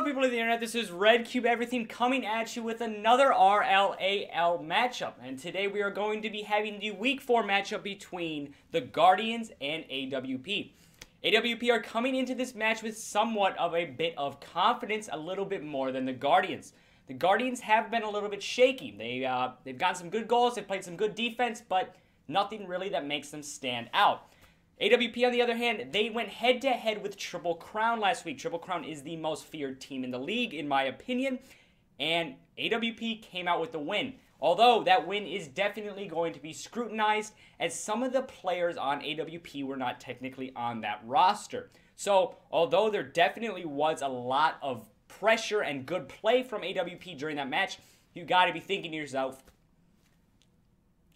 people of the internet, this is Red Cube Everything coming at you with another RLAL matchup. And today we are going to be having the Week 4 matchup between the Guardians and AWP. AWP are coming into this match with somewhat of a bit of confidence, a little bit more than the Guardians. The Guardians have been a little bit shaky. They've gotten some good goals, they've played some good defense, but nothing really that makes them stand out. AWP, on the other hand, they went head-to-head with Triple Crown last week. Triple Crown is the most feared team in the league, in my opinion, and AWP came out with the win. Although, that win is definitely going to be scrutinized, as some of the players on AWP were not technically on that roster. So, although there definitely was a lot of pressure and good play from AWP during that match, you gotta be thinking to yourself,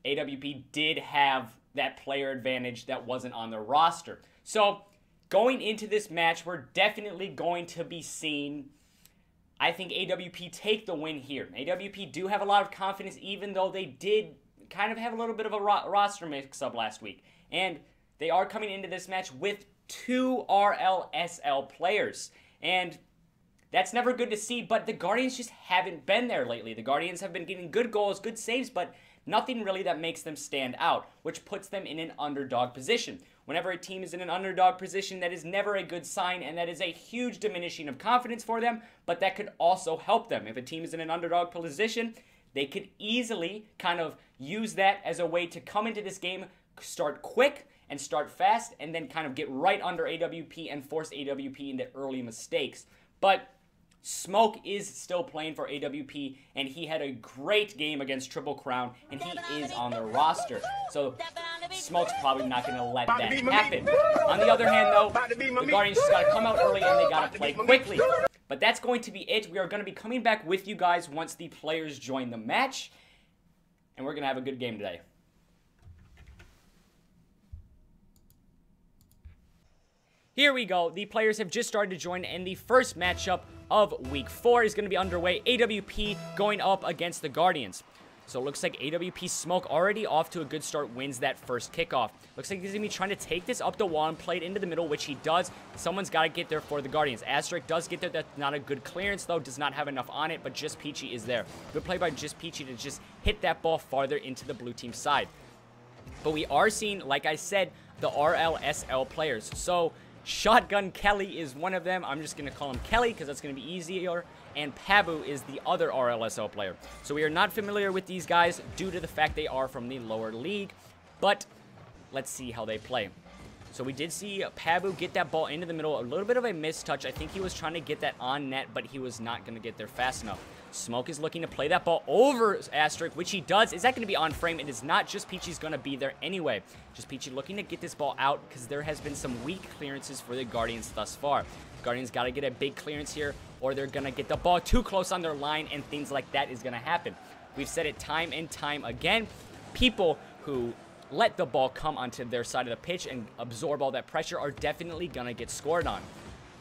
AWP did have that player advantage that wasn't on their roster. So, going into this match, we're definitely going to be seeing, I think, AWP take the win here. AWP do have a lot of confidence, even though they did kind of have a little bit of a roster mix-up last week. And they are coming into this match with 2 RLSL players. And that's never good to see, but the Guardians just haven't been there lately. The Guardians have been getting good goals, good saves, but nothing really that makes them stand out, which puts them in an underdog position. Whenever a team is in an underdog position, that is never a good sign, and that is a huge diminishing of confidence for them, but that could also help them. If a team is in an underdog position, they could easily kind of use that as a way to come into this game, start quick and start fast, and then kind of get right under AWP and force AWP into early mistakes. But Smoke is still playing for AWP, and he had a great game against Triple Crown, and he is on the roster. So Smoke's probably not going to let that happen. On the other hand, though, the Guardians just got to come out early, and they got to play quickly. But that's going to be it. We are going to be coming back with you guys once the players join the match, and we're going to have a good game today. Here we go. The players have just started to join, and the first matchup of Week 4 is going to be underway. AWP going up against the Guardians. So it looks like AWP Smoke already off to a good start, wins that first kickoff. Looks like he's going to be trying to take this up the wall and play it into the middle, which he does. Someone's got to get there for the Guardians. Asterisk does get there. That's not a good clearance, though. Does not have enough on it, but Just Peachy is there. Good play by Just Peachy to just hit that ball farther into the blue team side. But we are seeing, like I said, the RLSL players. So Shotgun Kelly is one of them. I'm just going to call him Kelly because that's going to be easier. And Pabu is the other RLSL player. So we are not familiar with these guys due to the fact they are from the lower league. But let's see how they play. So we did see Pabu get that ball into the middle. A little bit of a mistouch. I think he was trying to get that on net, but he was not going to get there fast enough. Smoke is looking to play that ball over Asterisk, which he does. Is that going to be on frame? It is not. Just Peachy's going to be there anyway. Just Peachy looking to get this ball out because there has been some weak clearances for the Guardians thus far. Guardians got to get a big clearance here, or they're going to get the ball too close on their line, and things like that is going to happen. We've said it time and time again. People who let the ball come onto their side of the pitch and absorb all that pressure are definitely going to get scored on.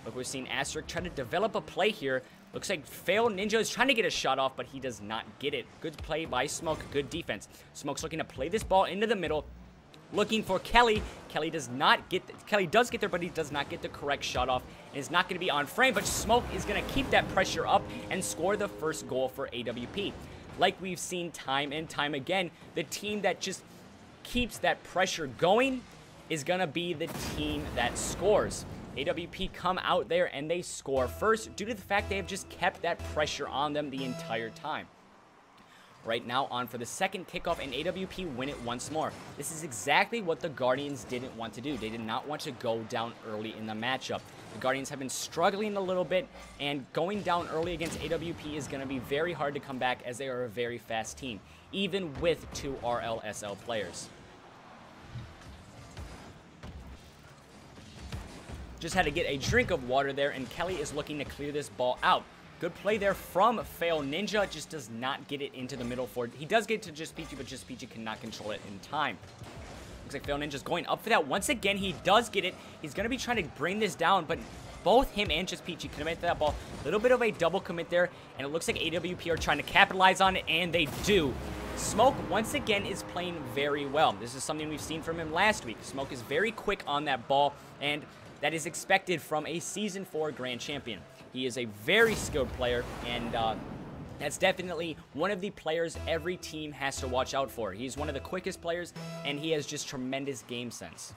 Look, we're seeing Asterisk try to develop a play here. Looks like Fail Ninja is trying to get a shot off, but he does not get it. Good play by Smoke. Good defense. Smoke's looking to play this ball into the middle, looking for Kelly. Kelly does not get. Kelly does get there, but he does not get the correct shot off, and is not going to be on frame. But Smoke is going to keep that pressure up and score the first goal for AWP. Like we've seen time and time again, the team that just keeps that pressure going is going to be the team that scores. AWP come out there and they score first due to the fact they have just kept that pressure on them the entire time. Right now on for the second kickoff, and AWP win it once more. This is exactly what the Guardians didn't want to do. They did not want to go down early in the matchup. The Guardians have been struggling a little bit, and going down early against AWP is going to be very hard to come back as they are a very fast team, even with 2 RLSL players. Just had to get a drink of water there, and Kelly is looking to clear this ball out. Good play there from Fail Ninja, just does not get it into the middle for it. He does get to Just Peachy, but Just Peachy cannot control it in time. Looks like Fail Ninja's going up for that. Once again, he does get it. He's going to be trying to bring this down, but both him and Just Peachy commit to that ball. A little bit of a double commit there, and it looks like AWP are trying to capitalize on it, and they do. Smoke, once again, is playing very well. This is something we've seen from him last week. Smoke is very quick on that ball, and that is expected from a Season 4 Grand Champion. He is a very skilled player, and that's definitely one of the players every team has to watch out for. He's one of the quickest players, and he has just tremendous game sense.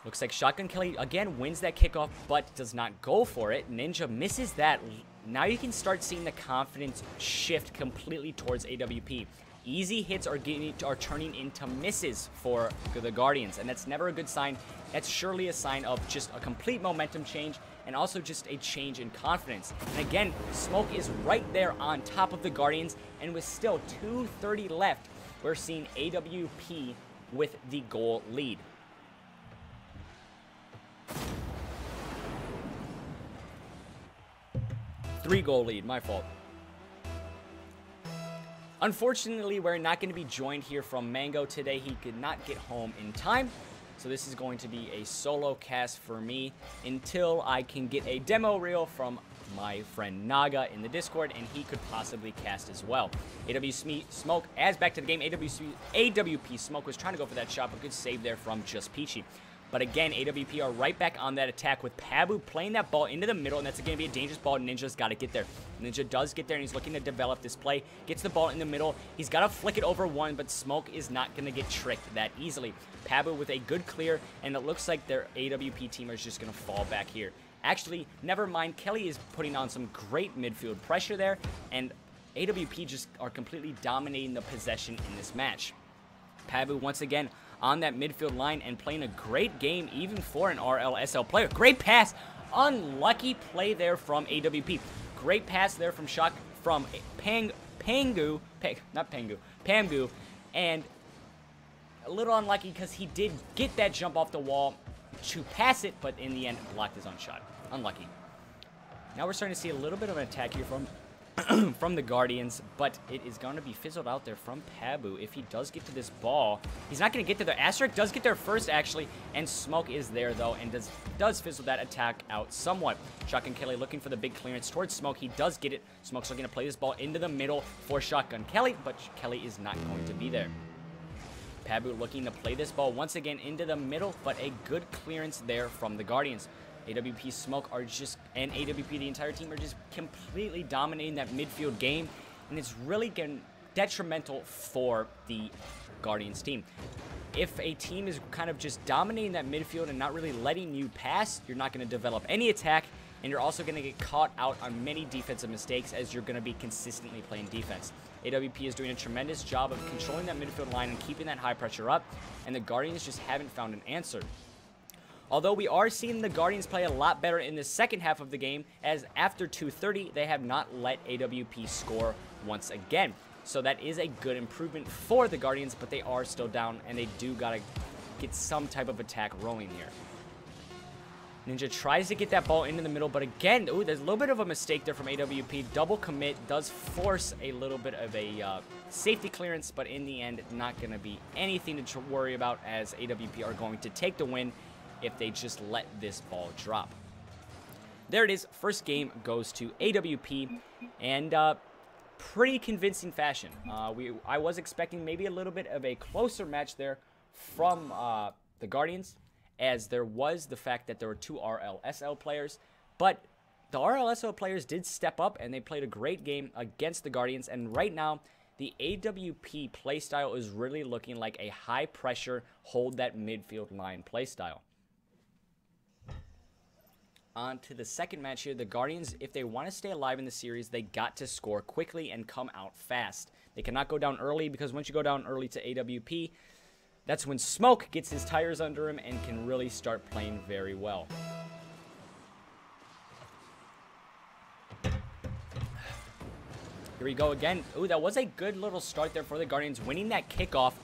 Looks like Shotgun Kelly, again, wins that kickoff, but does not go for it. Ninja misses that. Now you can start seeing the confidence shift completely towards AWP. Easy hits are turning into misses for the Guardians, and that's never a good sign. That's surely a sign of just a complete momentum change, and also just a change in confidence. And again, Smoke is right there on top of the Guardians, and with still 2:30 left, we're seeing AWP with the goal lead. Three-goal lead, my fault. Unfortunately, we're not going to be joined here from Mango today. He could not get home in time. So this is going to be a solo cast for me until I can get a demo reel from my friend Naga in the Discord, and he could possibly cast as well. AWP Smoke adds back to the game. AWP Smoke was trying to go for that shot, but good save there from Just Peachy. But again, AWP are right back on that attack with Pabu playing that ball into the middle, and that's going to be a dangerous ball. Ninja's got to get there. Ninja does get there, and he's looking to develop this play. Gets the ball in the middle. He's got to flick it over one, but Smoke is not going to get tricked that easily. Pabu with a good clear, and it looks like their AWP team is just going to fall back here. Actually, never mind. Kelly is putting on some great midfield pressure there, and AWP just are completely dominating the possession in this match. Pabu once again on that midfield line and playing a great game even for an RLSL player. Great pass. Unlucky play there from AWP. Great pass there from Pangu, and a little unlucky because he did get that jump off the wall to pass it, but in the end blocked his own shot. Unlucky. Now we're starting to see a little bit of an attack here from from the Guardians, but it is going to be fizzled out there from Pabu. If he does get to this ball, he's not going to get to the Asterisk does get there first, actually, and Smoke is there, though, and does fizzle that attack out somewhat. Shotgun Kelly looking for the big clearance towards Smoke. He does get it. Smoke's looking to play this ball into the middle for Shotgun Kelly, but Kelly is not going to be there. Pabu looking to play this ball once again into the middle, but a good clearance there from the Guardians. AWP Smoke are just, and AWP, the entire team, are just completely dominating that midfield game, and it's really getting detrimental for the Guardians team. If a team is kind of just dominating that midfield and not really letting you pass, you're not going to develop any attack, and you're also going to get caught out on many defensive mistakes as you're going to be consistently playing defense. AWP is doing a tremendous job of controlling that midfield line and keeping that high pressure up, and the Guardians just haven't found an answer. Although we are seeing the Guardians play a lot better in the second half of the game, as after 2:30, they have not let AWP score once again. So that is a good improvement for the Guardians, but they are still down, and they do got to get some type of attack rolling here. Ninja tries to get that ball into the middle, but again, ooh, there's a little bit of a mistake there from AWP. Double commit does force a little bit of a safety clearance, but in the end, not going to be anything to worry about, as AWP are going to take the win if they just let this ball drop. There it is. First game goes to AWP, and pretty convincing fashion. I was expecting maybe a little bit of a closer match there from the Guardians, as there was the fact that there were two RLSL players, but the RLSL players did step up, and they played a great game against the Guardians, and right now, the AWP playstyle is really looking like a high-pressure, hold-that-midfield line playstyle. On to the second match here. The Guardians, if they want to stay alive in the series, they got to score quickly and come out fast. They cannot go down early, because once you go down early to AWP, that's when Smoke gets his tires under him and can really start playing very well. Here we go again. Ooh, that was a good little start there for the Guardians, winning that kickoff.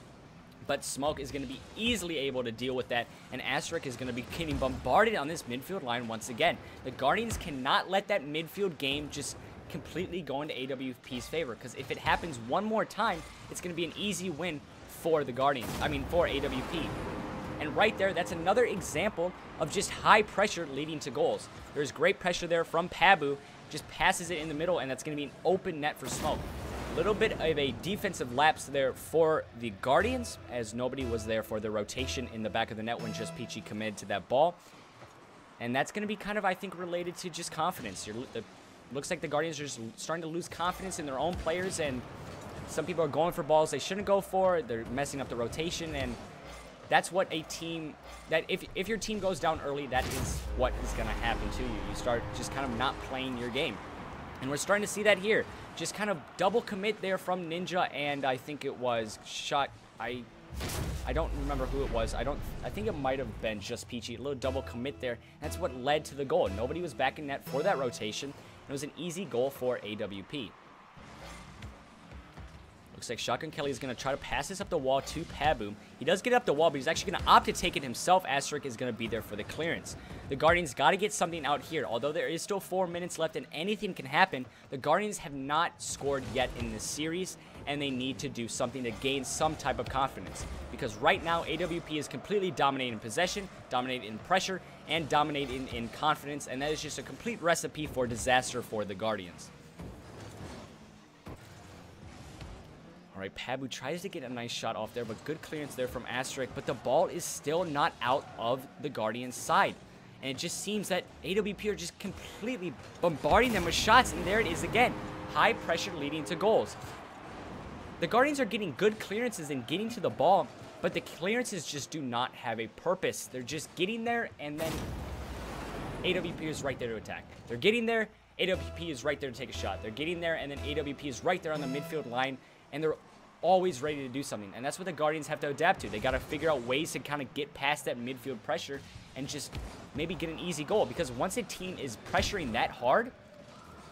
But Smoke is going to be easily able to deal with that, and Asterisk is going to be getting bombarded on this midfield line once again. The Guardians cannot let that midfield game just completely go into AWP's favor, because if it happens one more time, it's going to be an easy win for the Guardians. I mean, for AWP. And right there, that's another example of just high pressure leading to goals. There's great pressure there from Pabu, just passes it in the middle, and that's going to be an open net for Smoke. Little bit of a defensive lapse there for the Guardians, as nobody was there for the rotation in the back of the net when Just Peachy committed to that ball. And that's going to be kind of, I think, related to just confidence. Looks like the Guardians are just starting to lose confidence in their own players, and some people are going for balls they shouldn't go for. They're messing up the rotation, and that's what a team, that if your team goes down early, that is what is going to happen to you. You start just kind of not playing your game. And we're starting to see that here. Just kind of double commit there from Ninja, and I think it was shot. I don't remember who it was. I think it might have been just Peachy. A little double commit there. That's what led to the goal. Nobody was back in net for that rotation. It was an easy goal for AWP. Looks like Shotgun Kelly is going to try to pass this up the wall to Pabu. He does get up the wall, but he's actually going to opt to take it himself. Asterisk is going to be there for the clearance. The Guardians got to get something out here. Although there is still 4 minutes left and anything can happen, the Guardians have not scored yet in this series, and they need to do something to gain some type of confidence. Because right now, AWP is completely dominating in possession, dominating in pressure, and dominating in confidence, and that is just a complete recipe for disaster for the Guardians. All right, Pabu tries to get a nice shot off there, but good clearance there from Asterisk, but the ball is still not out of the Guardians' side. And it just seems that AWP are just completely bombarding them with shots, and there it is again. High pressure leading to goals. The Guardians are getting good clearances and getting to the ball, but the clearances just do not have a purpose. They're just getting there, and then AWP is right there to attack. They're getting there, AWP is right there to take a shot. They're getting there, and then AWP is right there on the midfield line, and they're always ready to do something. And that's what the Guardians have to adapt to. They got to figure out ways to kind of get past that midfield pressure and just maybe get an easy goal. Because once a team is pressuring that hard,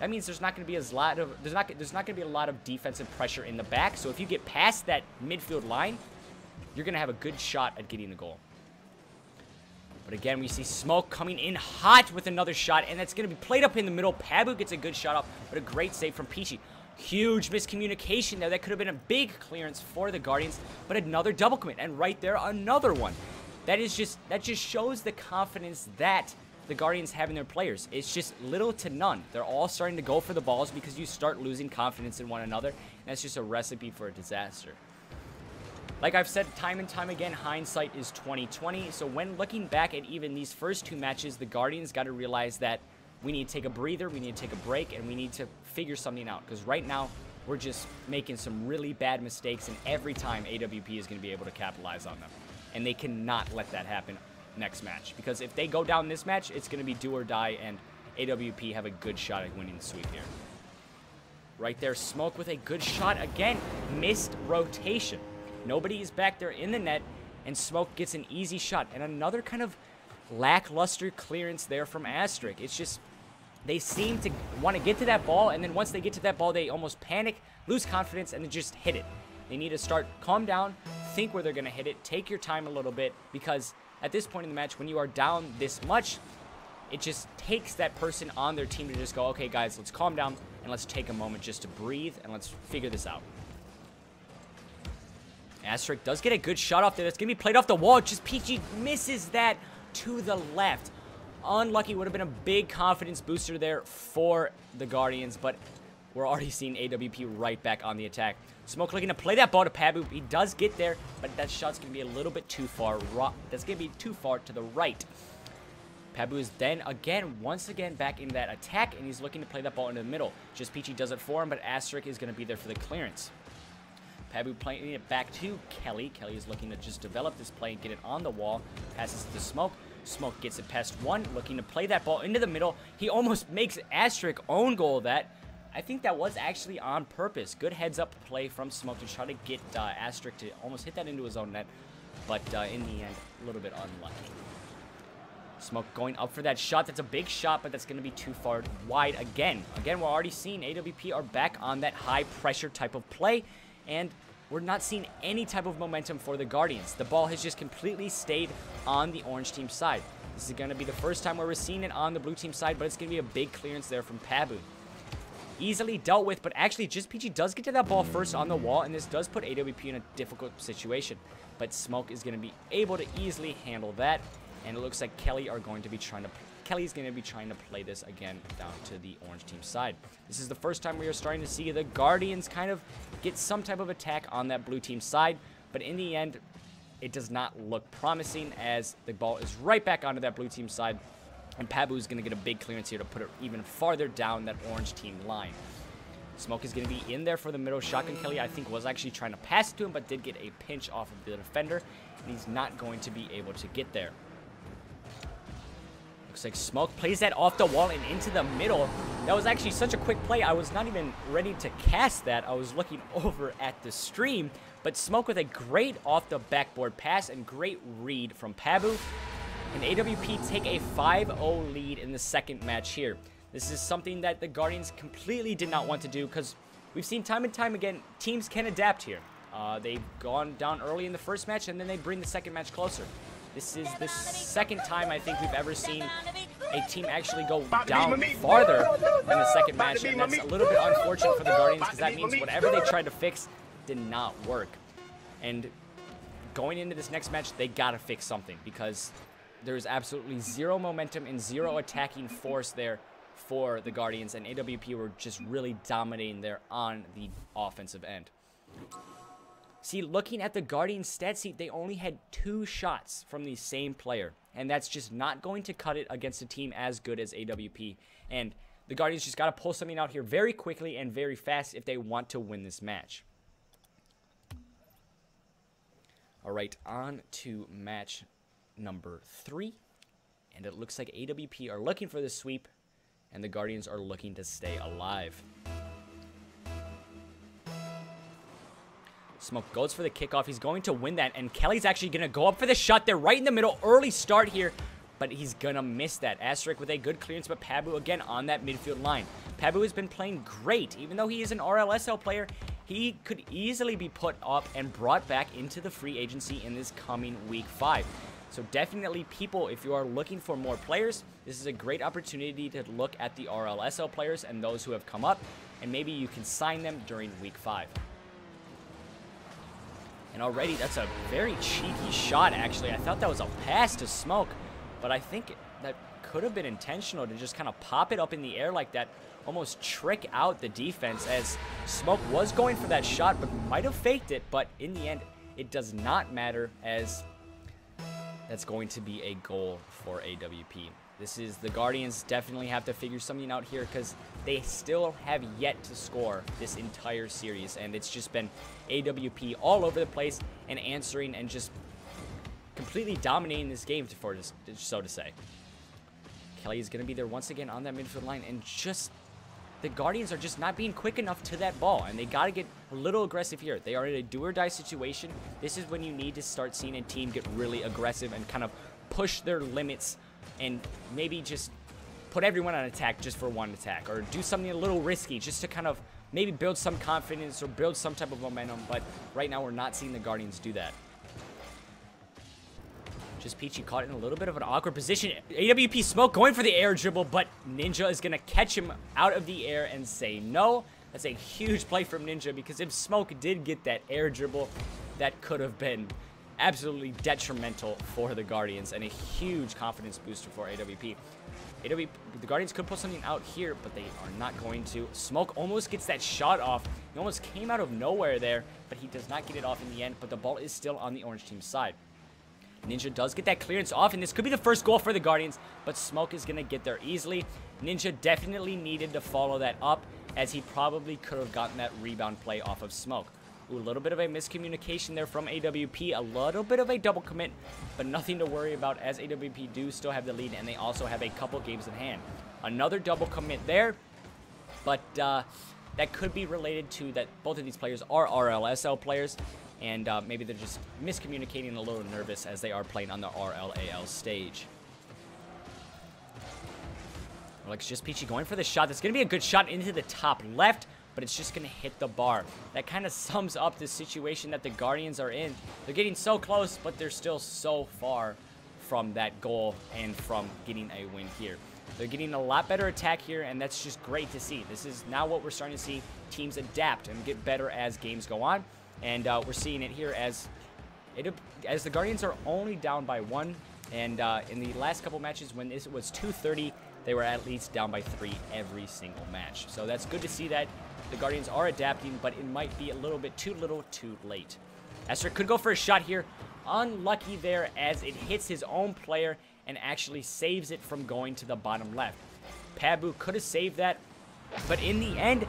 that means there's not going to be there's not going to be a lot of defensive pressure in the back. So if you get past that midfield line, you're going to have a good shot at getting the goal. But again, we see Smoke coming in hot with another shot, and that's going to be played up in the middle. Pabu gets a good shot off, but a great save from Peachy. Huge miscommunication there. That could have been a big clearance for the Guardians, but another double commit, and right there, another one. That just shows the confidence that the Guardians have in their players. It's just little to none. They're all starting to go for the balls because you start losing confidence in one another, and that's just a recipe for a disaster. Like I've said time and time again, hindsight is 20/20. So when looking back at even these first 2 matches, the Guardians got to realize that we need to take a breather, we need to take a break, and we need to figure something out. Because right now, we're just making some really bad mistakes, and every time AWP is going to be able to capitalize on them. And they cannot let that happen next match. Because if they go down this match, it's going to be do or die, and AWP have a good shot at winning the sweep here. Right there, Smoke with a good shot. Again, missed rotation. Nobody is back there in the net, and Smoke gets an easy shot. And another kind of lackluster clearance there from Asterisk. It's just, they seem to want to get to that ball, and then once they get to that ball, they almost panic, lose confidence, and then just hit it. They need to start, calm down, think where they're going to hit it, take your time a little bit, because at this point in the match, when you are down this much, it just takes that person on their team to just go, okay, guys, let's calm down, and let's take a moment just to breathe, and let's figure this out. Asterisk does get a good shot off there. That's going to be played off the wall. Just Peachy misses that to the left. Unlucky. Would have been a big confidence booster there for the Guardians, but we're already seeing AWP right back on the attack. Smoke looking to play that ball to Pabu. He does get there, but that shot's going to be a little bit too far. That's going to be too far to the right. Pabu is then, once again, back in that attack, and he's looking to play that ball into the middle. Just Peachy does it for him, but Asterisk is going to be there for the clearance. Pabu playing it back to Kelly. Kelly is looking to just develop this play and get it on the wall. Passes it to Smoke. Smoke gets it past one, looking to play that ball into the middle. He almost makes Asterisk own goal that. I think that was actually on purpose. Good heads-up play from Smoke to try to get Asterisk to almost hit that into his own net. But in the end, a little bit unlucky. Smoke going up for that shot. That's a big shot, but that's going to be too far wide again. Again, we're already seeing AWP are back on that high-pressure type of play. And we're not seeing any type of momentum for the Guardians. The ball has just completely stayed on the orange team side. This is going to be the first time where we're seeing it on the blue team side, but it's going to be a big clearance there from Pabu. Easily dealt with, but actually just Peachy does get to that ball first on the wall, and this does put AWP in a difficult situation. But Smoke is going to be able to easily handle that, and it looks like Kelly's going to be trying to play this again down to the orange team side. This is the first time we are starting to see the Guardians kind of get some type of attack on that blue team side, but in the end, it does not look promising as the ball is right back onto that blue team side. And Pabu's going to get a big clearance here to put it even farther down that orange team line. Smoke is going to be in there for the middle. Shotgun Kelly, I think, was actually trying to pass it to him, but did get a pinch off of the defender, and he's not going to be able to get there. Looks like Smoke plays that off the wall and into the middle. That was actually such a quick play. I was not even ready to cast that. I was looking over at the stream, but Smoke with a great off the backboard pass and great read from Pabu. And AWP take a 5-0 lead in the second match here. This is something that the Guardians completely did not want to do because we've seen time and time again, teams can adapt here. They've gone down early in the first match and then they bring the second match closer. This is the second time I think we've ever seen a team actually go down farther than the second match, and that's a little bit unfortunate for the Guardians because that means whatever they tried to fix did not work. And going into this next match, they gotta fix something because there's absolutely zero momentum and zero attacking force there for the Guardians, and AWP were just really dominating there on the offensive end. See, looking at the Guardians stat sheet, they only had 2 shots from the same player, and that's just not going to cut it against a team as good as AWP, and the Guardians just got to pull something out here very quickly and very fast if they want to win this match. All right, on to match number 3, and it looks like AWP are looking for the sweep, and the Guardians are looking to stay alive. Smoke goes for the kickoff. He's going to win that, and Kelly's actually going to go up for the shot there right in the middle. Early start here, but he's going to miss that. Asterisk with a good clearance, but Pabu again on that midfield line. Pabu has been playing great. Even though he is an RLSL player, he could easily be put up and brought back into the free agency in this coming week 5. So definitely, people, if you are looking for more players, this is a great opportunity to look at the RLSL players and those who have come up, and maybe you can sign them during week 5. And already, that's a very cheeky shot, actually. I thought that was a pass to Smoke, but I think that could have been intentional to just kind of pop it up in the air like that, almost trick out the defense, as Smoke was going for that shot, but might have faked it, but in the end, it does not matter, as that's going to be a goal for AWP. This is, the Guardians definitely have to figure something out here because they still have yet to score this entire series, and it's just been AWP all over the place and answering and just completely dominating this game, so to say. Kelly is going to be there once again on that midfield line, and just the Guardians are just not being quick enough to that ball, and they got to get a little aggressive here. They are in a do-or-die situation. This is when you need to start seeing a team get really aggressive and kind of push their limits and maybe just put everyone on attack just for one attack, or do something a little risky just to kind of maybe build some confidence or build some type of momentum, but right now we're not seeing the Guardians do that. Just Peachy caught in a little bit of an awkward position. AWP Smoke going for the air dribble, but Ninja is going to catch him out of the air and say no. That's a huge play from Ninja, because if Smoke did get that air dribble, that could have been absolutely detrimental for the Guardians and a huge confidence booster for AWP. The Guardians could pull something out here, but they are not going to. Smoke almost gets that shot off. He almost came out of nowhere there, but he does not get it off in the end, but the ball is still on the orange team's side. Ninja does get that clearance off, and this could be the first goal for the Guardians, but Smoke is going to get there easily. Ninja definitely needed to follow that up, as he probably could have gotten that rebound play off of Smoke. Ooh, a little bit of a miscommunication there from AWP, a little bit of a double commit, but nothing to worry about, as AWP do still have the lead, and they also have a couple games in hand. Another double commit there, but that could be related to that both of these players are RLSL players, and maybe they're just miscommunicating, a little nervous as they are playing on the RLAL stage. Alex just Peachy going for the shot. That's going to be a good shot into the top left, but it's just going to hit the bar. That kind of sums up the situation that the Guardians are in. They're getting so close, but they're still so far from that goal and from getting a win here. They're getting a lot better attack here, and that's just great to see. This is now what we're starting to see teams adapt and get better as games go on. And we're seeing it here as the Guardians are only down by 1. And in the last couple matches, when this was 2-30, they were at least down by 3 every single match. So that's good to see that the Guardians are adapting, but it might be a little bit too little too late. Esther could go for a shot here. Unlucky there, as it hits his own player, and actually saves it from going to the bottom left. Pabu could have saved that, but in the end,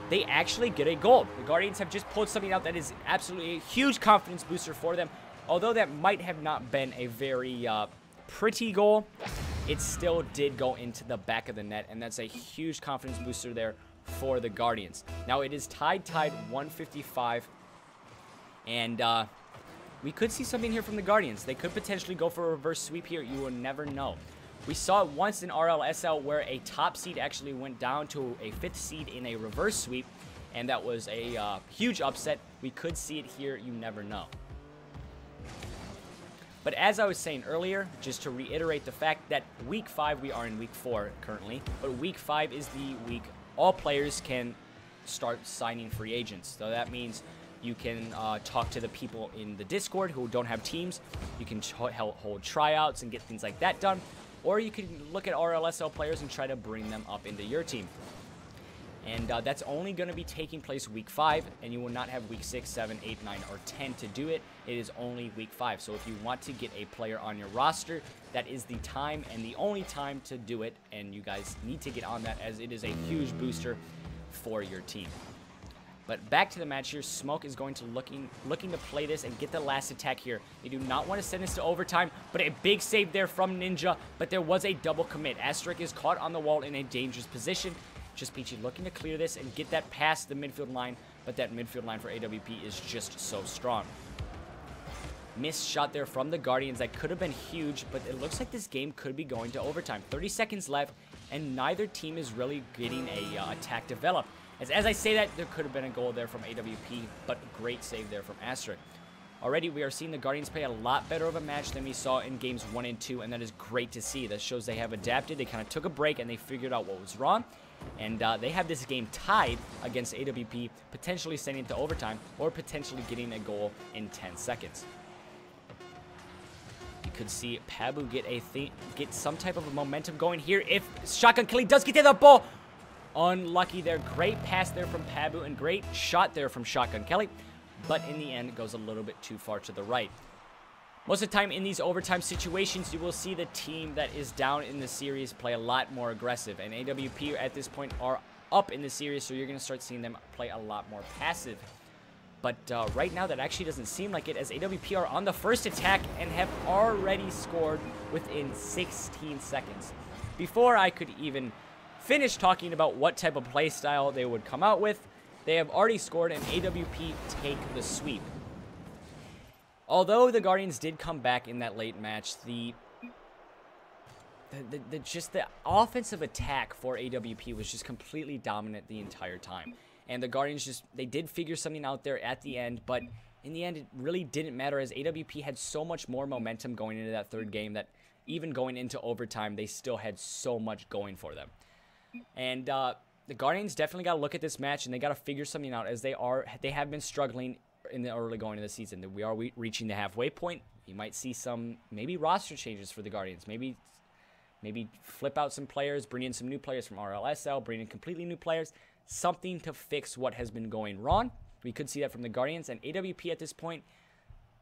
they actually get a goal. The Guardians have just pulled something out that is absolutely a huge confidence booster for them. Although that might have not been a very pretty goal, it still did go into the back of the net, and that's a huge confidence booster there for the Guardians. Now it is tied 155, and we could see something here from the Guardians. They could potentially go for a reverse sweep here. You will never know. We saw it once in RLSL where a top seed actually went down to a 5th seed in a reverse sweep, and that was a huge upset. We could see it here. You never know. But as I was saying earlier, just to reiterate the fact that Week 5, we are in Week 4 currently, but Week 5 is the week all players can start signing free agents. So that means you can talk to the people in the Discord who don't have teams. You can hold tryouts and get things like that done. Or you can look at RLSL players and try to bring them up into your team. And that's only going to be taking place Week 5, and you will not have Week 6, 7, 8, 9, or 10 to do it. It is only Week 5. So if you want to get a player on your roster, that is the time and the only time to do it. And you guys need to get on that, as it is a huge booster for your team. But back to the match here. Smoke is going to looking to play this and get the last attack here. They do not want to send this to overtime, but a big save there from Ninja. But there was a double commit. Asterisk is caught on the wall in a dangerous position. Just Peachy looking to clear this and get that past the midfield line, but that midfield line for AWP is just so strong. Missed shot there from the Guardians. That could have been huge, but it looks like this game could be going to overtime. 30 seconds left, and neither team is really getting a attack developed. As I say that, there could have been a goal there from AWP, but great save there from Asterisk. Already, we are seeing the Guardians play a lot better of a match than we saw in games 1 and 2, and that is great to see. That shows they have adapted. They kind of took a break, and they figured out what was wrong. And they have this game tied against AWP, potentially sending it to overtime, or potentially getting a goal in 10 seconds. You could see Pabu get some type of a momentum going here if Shotgun Kelly does get to the ball. Unlucky there. Great pass there from Pabu and great shot there from Shotgun Kelly. But in the end, it goes a little bit too far to the right. Most of the time in these overtime situations, you will see the team that is down in the series play a lot more aggressive. And AWP at this point are up in the series, so you're going to start seeing them play a lot more passive. But right now, that actually doesn't seem like it, as AWP are on the first attack and have already scored within 16 seconds. Before I could even finish talking about what type of play style they would come out with, they have already scored, and AWP take the sweep. Although the Guardians did come back in that late match, just the offensive attack for AWP was just completely dominant the entire time. And the Guardians they did figure something out there at the end, but in the end, it really didn't matter, as AWP had so much more momentum going into that third game that even going into overtime, they still had so much going for them. And the Guardians definitely got to look at this match, and they got to figure something out, as they have been struggling in the early going of the season. We are reaching the halfway point. You might see some maybe roster changes for the Guardians. Maybe flip out some players, bring in some new players from RLSL, bring in completely new players. Something to fix what has been going wrong. We could see that from the Guardians. And AWP at this point,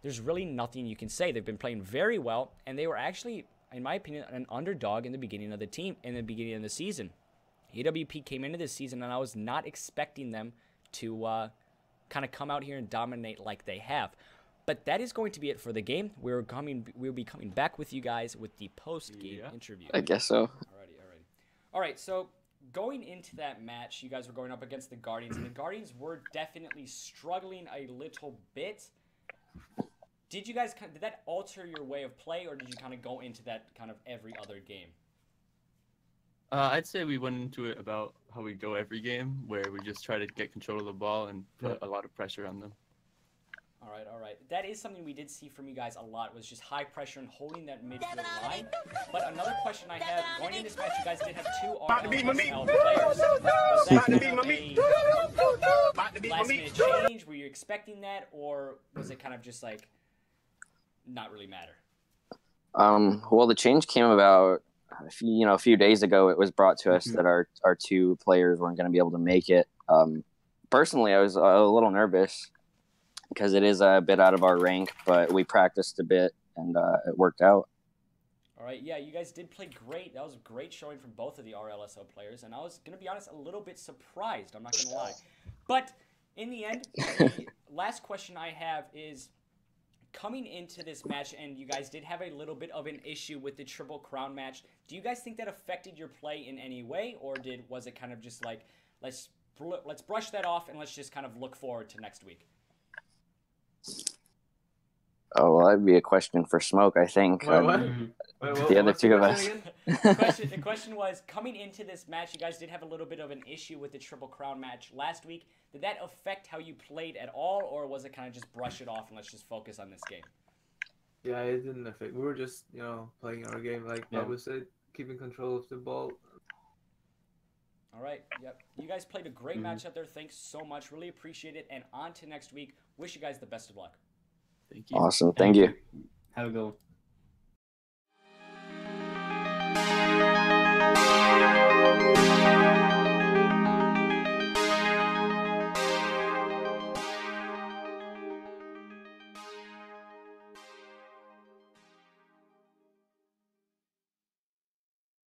there's really nothing you can say. They've been playing very well, and they were actually, in my opinion, an underdog in the beginning of the season. AWP came into this season, and I was not expecting them to kind of come out here and dominate like they have. But that is going to be it for the game. We'll be coming back with you guys with the post-game interview. I guess so. All right, so going into that match, you guys were going up against the Guardians, and the Guardians were definitely struggling a little bit. Did that alter your way of play, or did you kind of go into that kind of every other game? I'd say we went into it about how we go every game, where we just try to get control of the ball and put a lot of pressure on them. All right. That is something we did see from you guys a lot, was just high pressure and holding that midfield line. But another question I have, going into this match, you guys did have 2 RLSL players. Was that kind of a last-minute change? Were you expecting that, or was it kind of just like not really matter? Well, the change came about a few days ago. It was brought to us that our 2 players weren't going to be able to make it. Personally, I was a little nervous because it is a bit out of our rank, but we practiced a bit and it worked out. All right, yeah, you guys did play great. That was a great showing from both of the RLSO players, and I was going to be honest, a little bit surprised. I'm not going to lie. But in the end, the last question I have is, coming into this match, and you guys did have a little bit of an issue with the Triple Crown match, do you guys think that affected your play in any way, or was it kind of just like, let's brush that off and let's just kind of look forward to next week? Oh, well, that'd be a question for Smoke, I think. The other two of us. The question was, coming into this match, you guys did have a little bit of an issue with the Triple Crown match last week. Did that affect how you played at all, or was it kind of just brush it off and let's just focus on this game? Yeah, it didn't affect. We were just, playing our game, like Pablo said, keeping control of the ball. All right, yep. You guys played a great match out there. Thanks so much. Really appreciate it. And on to next week. Wish you guys the best of luck. Thank you. Awesome. Thank you. Have a good one.